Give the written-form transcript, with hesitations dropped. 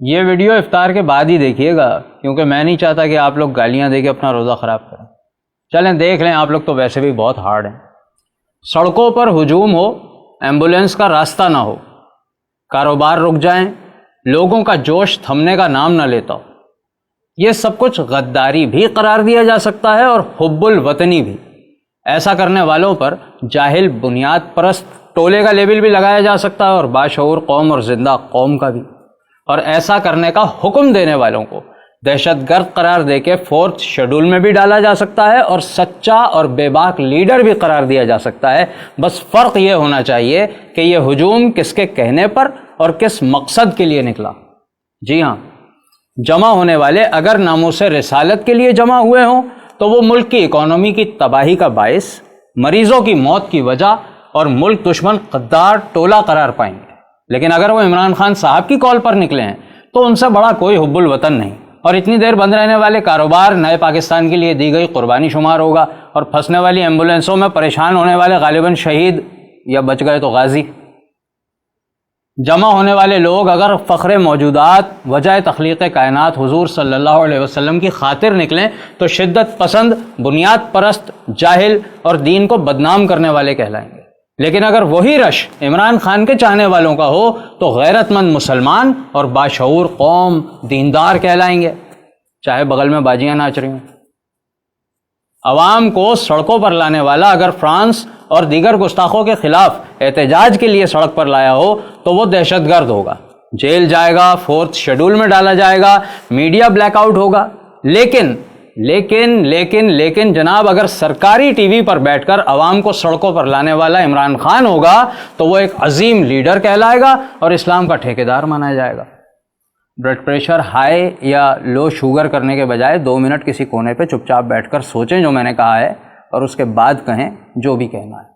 یہ ویڈیو افطار کے بعد ہی دیکھیے گا، کیونکہ میں نہیں چاہتا کہ آپ لوگ گالیاں دے کے اپنا روزہ خراب کریں۔ چلیں دیکھ لیں، آپ لوگ تو ویسے بھی بہت ہارڈ ہیں۔ سڑکوں پر ہجوم ہو، ایمبولینس کا راستہ نہ ہو، کاروبار رک جائیں، لوگوں کا جوش تھمنے کا نام نہ لیتا ہو، یہ سب کچھ غداری بھی قرار دیا جا سکتا ہے اور حب الوطنی بھی۔ ایسا کرنے والوں پر جاہل بنیاد پرست ٹولے کا لیبل بھی لگایا جا سکتا ہے، اور باشعور قوم اور زندہ قوم کا بھی۔ اور ایسا کرنے کا حکم دینے والوں کو دہشت گرد قرار دے کے 4تھ شیڈول میں بھی ڈالا جا سکتا ہے، اور سچا اور بے باک لیڈر بھی قرار دیا جا سکتا ہے۔ بس فرق یہ ہونا چاہیے کہ یہ ہجوم کس کے کہنے پر اور کس مقصد کے لیے نکلا۔ جی ہاں، جمع ہونے والے اگر ناموس رسالت کے لیے جمع ہوئے ہوں تو وہ ملک کی اکانومی کی تباہی کا باعث، مریضوں کی موت کی وجہ اور ملک دشمن غدار ٹولہ قرار پائیں گے۔ لیکن اگر وہ عمران خان صاحب کی کال پر نکلے ہیں تو ان سے بڑا کوئی حب الوطن نہیں، اور اتنی دیر بند رہنے والے کاروبار نئے پاکستان کے لیے دی گئی قربانی شمار ہوگا، اور پھنسنے والی ایمبولینسوں میں پریشان ہونے والے غالباً شہید یا بچ گئے تو غازی۔ جمع ہونے والے لوگ اگر فخر موجودات وجہ تخلیق کائنات حضور صلی اللہ علیہ وسلم کی خاطر نکلیں تو شدت پسند، بنیاد پرست، جاہل اور دین کو بدنام کرنے والے کہلائیں گے۔ لیکن اگر وہی رش عمران خان کے چاہنے والوں کا ہو تو غیرت مند مسلمان اور باشعور قوم، دیندار کہلائیں گے، چاہے بغل میں باجیاں ناچ رہی ہوں۔ عوام کو سڑکوں پر لانے والا اگر فرانس اور دیگر گستاخوں کے خلاف احتجاج کے لیے سڑک پر لایا ہو تو وہ دہشت گرد ہوگا، جیل جائے گا، 4تھ شیڈول میں ڈالا جائے گا، میڈیا بلیک آؤٹ ہوگا۔ لیکن جناب، اگر سرکاری ٹی وی پر بیٹھ کر عوام کو سڑکوں پر لانے والا عمران خان ہوگا تو وہ ایک عظیم لیڈر کہلائے گا اور اسلام کا ٹھیکیدار مانا جائے گا۔ بلڈ پریشر ہائی یا لو شوگر کرنے کے بجائے 2 منٹ کسی کونے پہ چپ چاپ بیٹھ کر سوچیں جو میں نے کہا ہے، اور اس کے بعد کہیں جو بھی کہنا ہے۔